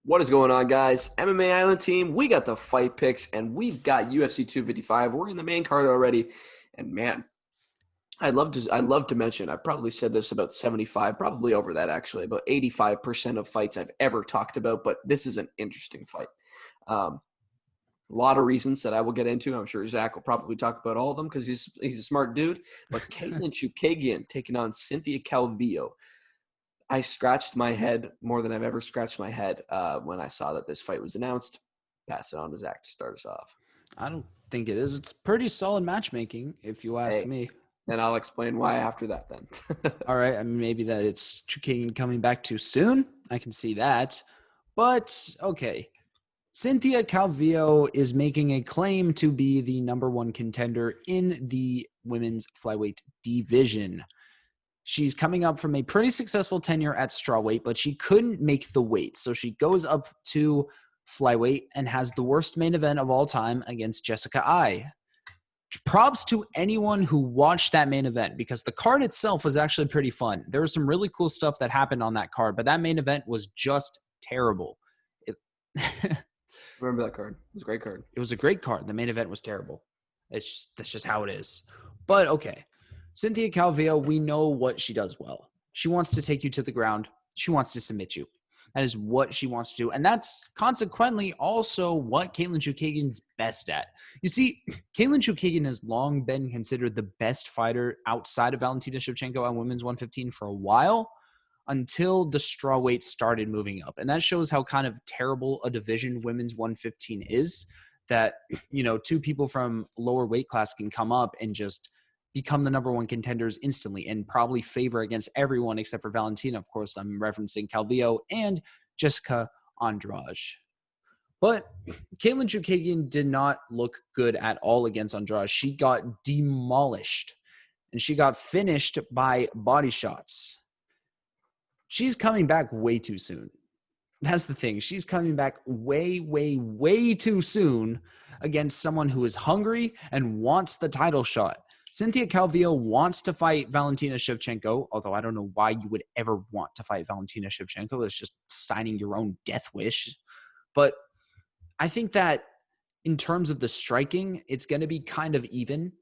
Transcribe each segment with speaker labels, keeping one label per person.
Speaker 1: What is going on, guys? MMA Island team, we got the fight picks, and we've got UFC 255. We're in the main card already, and man, I'd love to mention. I've probably said this about 75, probably over that actually, about 85% of fights I've ever talked about. But this is an interesting fight. A lot of reasons that I will get into. I'm sure Zach will probably talk about all of them because he's a smart dude. But Katlyn Chookagian taking on Cynthia Calvillo. I scratched my head more than I've ever scratched my head when I saw that this fight was announced. Pass it on to Zach to start us off.
Speaker 2: I don't think it is. It's pretty solid matchmaking, if you ask
Speaker 1: Hey,
Speaker 2: me.
Speaker 1: and I'll explain why after that then.
Speaker 2: All right. I mean, maybe that it's Chookagian coming back too soon. I can see that. But, okay. Cynthia Calvillo is making a claim to be the number one contender in the women's flyweight division. She's coming up from a pretty successful tenure at strawweight, but she couldn't make the weight. So she goes up to flyweight and has the worst main event of all time against Jessica Ai. Props to anyone who watched that main event because the card itself was actually pretty fun. There was some really cool stuff that happened on that card, but that main event was just terrible.
Speaker 1: Remember that card. It was a great card.
Speaker 2: It was a great card. The main event was terrible. That's just how it is. But okay. Cynthia Calvillo, we know what she does well. She wants to take you to the ground. She wants to submit you. That is what she wants to do. And that's consequently also what Katlyn Chookagian's best at. You see, Katlyn Chookagian has long been considered the best fighter outside of Valentina Shevchenko on women's 115 for a while until the strawweight started moving up. And that shows how kind of terrible a division women's 115 is, that, you know, two people from lower weight class can come up and just become the number one contenders instantly and probably favor against everyone except for Valentina. Of course, I'm referencing Calvillo and Jessica Andrade. But Katlyn Chookagian did not look good at all against Andrade. She got demolished and she got finished by body shots. She's coming back way too soon. That's the thing. She's coming back way, way, way too soon against someone who is hungry and wants the title shot. Cynthia Calvillo wants to fight Valentina Shevchenko, although I don't know why you would ever want to fight Valentina Shevchenko. It's just signing your own death wish. But I think that in terms of the striking, it's going to be kind of even.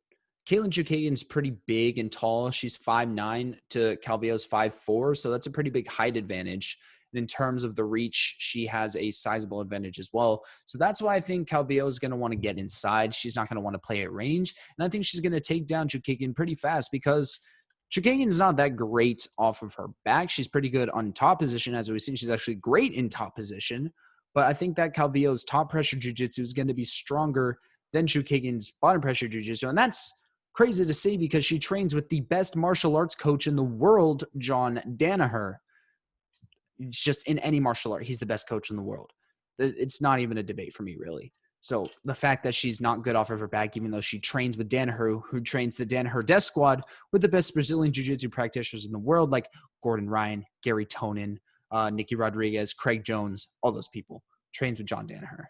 Speaker 2: Katlyn Chookagian's pretty big and tall. She's 5'9" to Calvillo's 5'4", so that's a pretty big height advantage. And in terms of the reach, she has a sizable advantage as well. So that's why I think Calvillo is going to want to get inside. She's not going to want to play at range. And I think she's going to take down Chookagian pretty fast because Chookagian's not that great off of her back. She's pretty good on top position. As we've seen, she's actually great in top position. But I think that Calvillo's top pressure jiu-jitsu is going to be stronger than Chookagian's bottom pressure jiu-jitsu. And that's crazy to say because she trains with the best martial arts coach in the world, John Danaher. Just in any martial art, he's the best coach in the world. It's not even a debate for me, really. So the fact that she's not good off of her back, even though she trains with Danaher, who trains the Danaher Death Squad with the best Brazilian jiu-jitsu practitioners in the world, like Gordon Ryan, Gary Tonin, Nicky Rodriguez, Craig Jones, all those people, trains with John Danaher.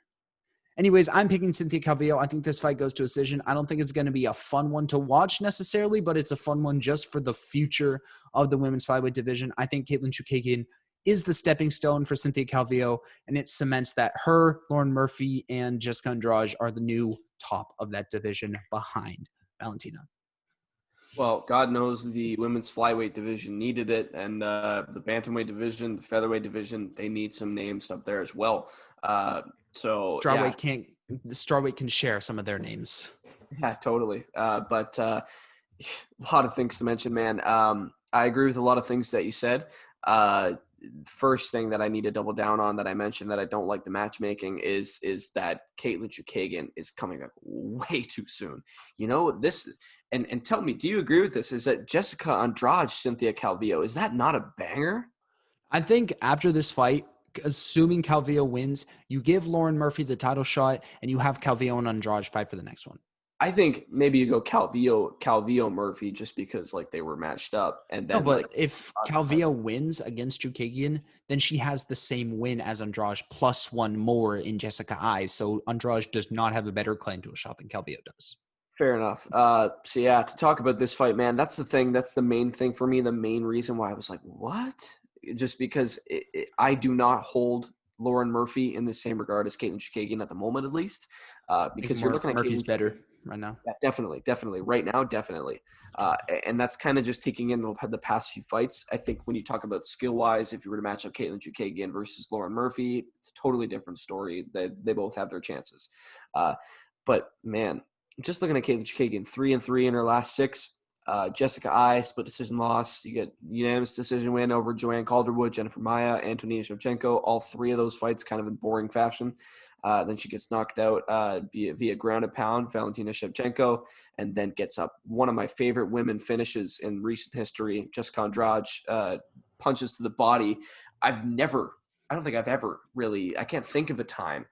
Speaker 2: Anyways, I'm picking Cynthia Calvillo. I think this fight goes to a decision. I don't think it's going to be a fun one to watch necessarily, but it's a fun one just for the future of the women's flyweight division. I think Katlyn Chookagian is the stepping stone for Cynthia Calvillo, and it cements that her, Lauren Murphy, and Jessica Andrade are the new top of that division behind Valentina.
Speaker 1: Well, God knows the women's flyweight division needed it, and the bantamweight division, the featherweight division, they need some names up there as well.
Speaker 2: The strawweight can share some of their names.
Speaker 1: Yeah, totally. But a lot of things to mention, man. I agree with a lot of things that you said. First thing that I need to double down on that I mentioned that I don't like the matchmaking is that Katlyn Chookagian is coming up way too soon. You know, this and tell me, do you agree with this? Is that Jessica Andrade, Cynthia Calvillo, is that not a banger?
Speaker 2: I think after this fight, assuming Calvillo wins, you give Lauren Murphy the title shot and you have Calvillo and Andrade fight for the next one.
Speaker 1: I think maybe you go Calvillo Murphy just because like they were matched up, and then
Speaker 2: if Calvillo wins against Chookagian, then she has the same win as Andrade plus one more in Jessica Ai. So Andrade does not have a better claim to a shot than Calvillo does.
Speaker 1: Fair enough. So yeah, to talk about this fight, man, that's the thing. That's the main thing for me. The main reason why I was like, what? Just because I do not hold Lauren Murphy in the same regard as Katlyn Chookagian at the moment, at least, because you're looking at
Speaker 2: Murphy's
Speaker 1: Katlyn
Speaker 2: better right now.
Speaker 1: Yeah, definitely. Right now, definitely. And that's kind of just taking in the past few fights. I think when you talk about skill-wise, if you were to match up Katlyn Chookagian versus Lauren Murphy, it's a totally different story. They both have their chances. But, man, just looking at Katlyn Chookagian, 3-3 in her last 6. Jessica Ai, split decision loss. You get unanimous decision win over Joanne Calderwood, Jennifer Maia, Antonia Shevchenko. All 3 of those fights kind of in boring fashion. Then she gets knocked out via ground and pound, Valentina Shevchenko, and then gets up. One of my favorite women finishes in recent history, Jessica Andrade, punches to the body. I don't think I've ever really, I can't think of a time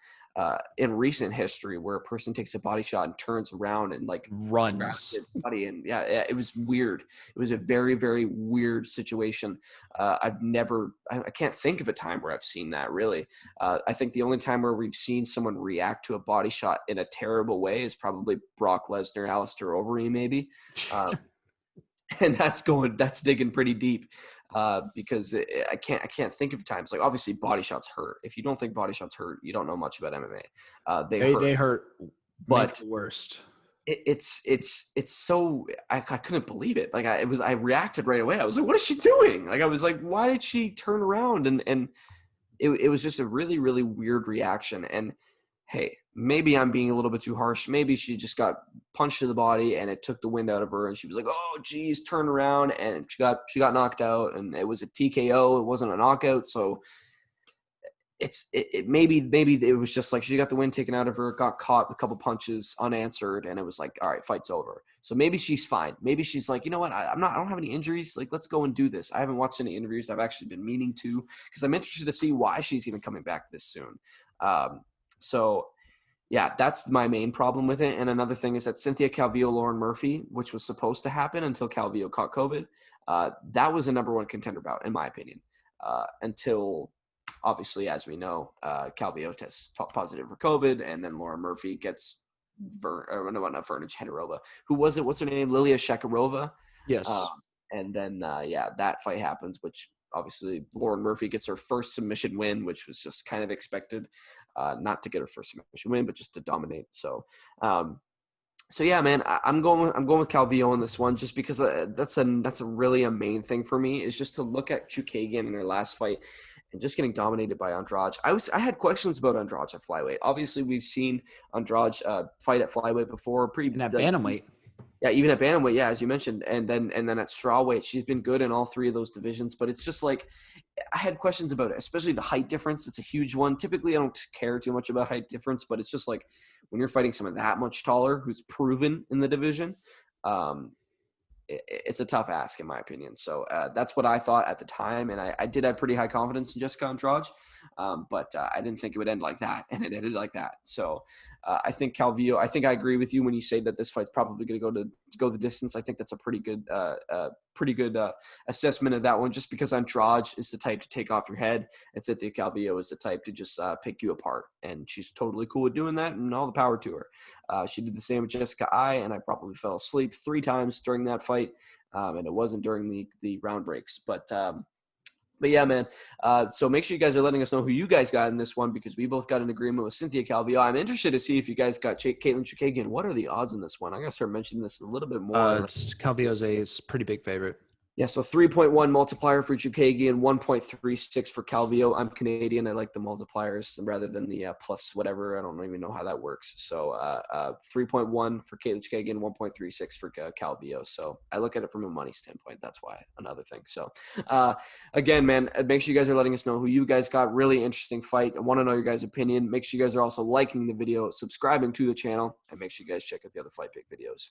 Speaker 1: in recent history where a person takes a body shot and turns around and like
Speaker 2: Runs.
Speaker 1: body. And yeah, it was weird. It was a very, very weird situation. I can't think of a time where I've seen that really. I think the only time where we've seen someone react to a body shot in a terrible way is probably Brock Lesnar, Alistair Overeem, maybe. And that's digging pretty deep because I can't think of times. Like, obviously body shots hurt. If you don't think body shots hurt, you don't know much about MMA.
Speaker 2: They hurt,
Speaker 1: but
Speaker 2: the worst.
Speaker 1: It's so I couldn't believe it. Like I reacted right away. I was like, what is she doing? Like I was like, why did she turn around? And it was just a really, really weird reaction. And hey, maybe I'm being a little bit too harsh. Maybe she just got punched to the body and it took the wind out of her and she was like, oh geez, turn around, and she got knocked out, and it was a TKO. It wasn't a knockout. So maybe it was just like she got the wind taken out of her, got caught with a couple punches unanswered, and it was like, all right, fight's over. So maybe she's fine. Maybe she's like, you know what, I don't have any injuries. Like, let's go and do this. I haven't watched any interviews. I've actually been meaning to, because I'm interested to see why she's even coming back this soon. So yeah, that's my main problem with it. And another thing is that Cynthia Calvillo, Lauren Murphy, which was supposed to happen until Calvillo caught COVID, that was a number 1 contender bout, in my opinion, until obviously, as we know, Calvillo tests positive for COVID, and then Lauren Murphy gets not Verna Generova. Who was it? What's her name? Lilia Shakarova.
Speaker 2: Yes.
Speaker 1: And then, that fight happens, which obviously Lauren Murphy gets her first submission win, which was just kind of expected, not to get her first submission win, but just to dominate. So yeah, man, I'm going with Calvillo on this one, just because that's a really a main thing for me, is just to look at Chookagian in her last fight and just getting dominated by Andrade. I had questions about Andrade at flyweight. Obviously, we've seen Andrade fight at flyweight before,
Speaker 2: And at bantamweight.
Speaker 1: Yeah, even at bantamweight, yeah, as you mentioned, and then at strawweight, she's been good in all 3 of those divisions. But it's just like, I had questions about it, especially the height difference. It's a huge one. Typically, I don't care too much about height difference, but it's just like when you're fighting someone that much taller who's proven in the division, it's a tough ask, in my opinion. So that's what I thought at the time, and I did have pretty high confidence in Jessica Andrade, but I didn't think it would end like that, and it ended like that. So I think Calvillo, I think I agree with you when you say that this fight's probably going to go the distance. I think that's a pretty good assessment of that one, just because Andrade is the type to take off your head, and Cynthia Calvillo is the type to just pick you apart, and she's totally cool with doing that, and all the power to her. She did the same with Jessica Ai, and I probably fell asleep 3 times during that fight, and it wasn't during the round breaks, but yeah, man. So make sure you guys are letting us know who you guys got in this one, because we both got an agreement with Cynthia Calvillo. I'm interested to see if you guys got Katlyn Chookagian. What are the odds in this one? I gotta start mentioning this a little bit more.
Speaker 2: Calvillo's a pretty big favorite.
Speaker 1: Yeah, so 3.1 multiplier for Chookagian, 1.36 for Calvillo. I'm Canadian. I like the multipliers rather than the plus whatever. I don't even know how that works. So 3.1 for Katlyn Chookagian, 1.36 for Calvillo. So I look at it from a money standpoint. That's why, another thing. So again, man, make sure you guys are letting us know who you guys got. Really interesting fight. I want to know your guys' opinion. Make sure you guys are also liking the video, subscribing to the channel, and make sure you guys check out the other Fight Pick videos.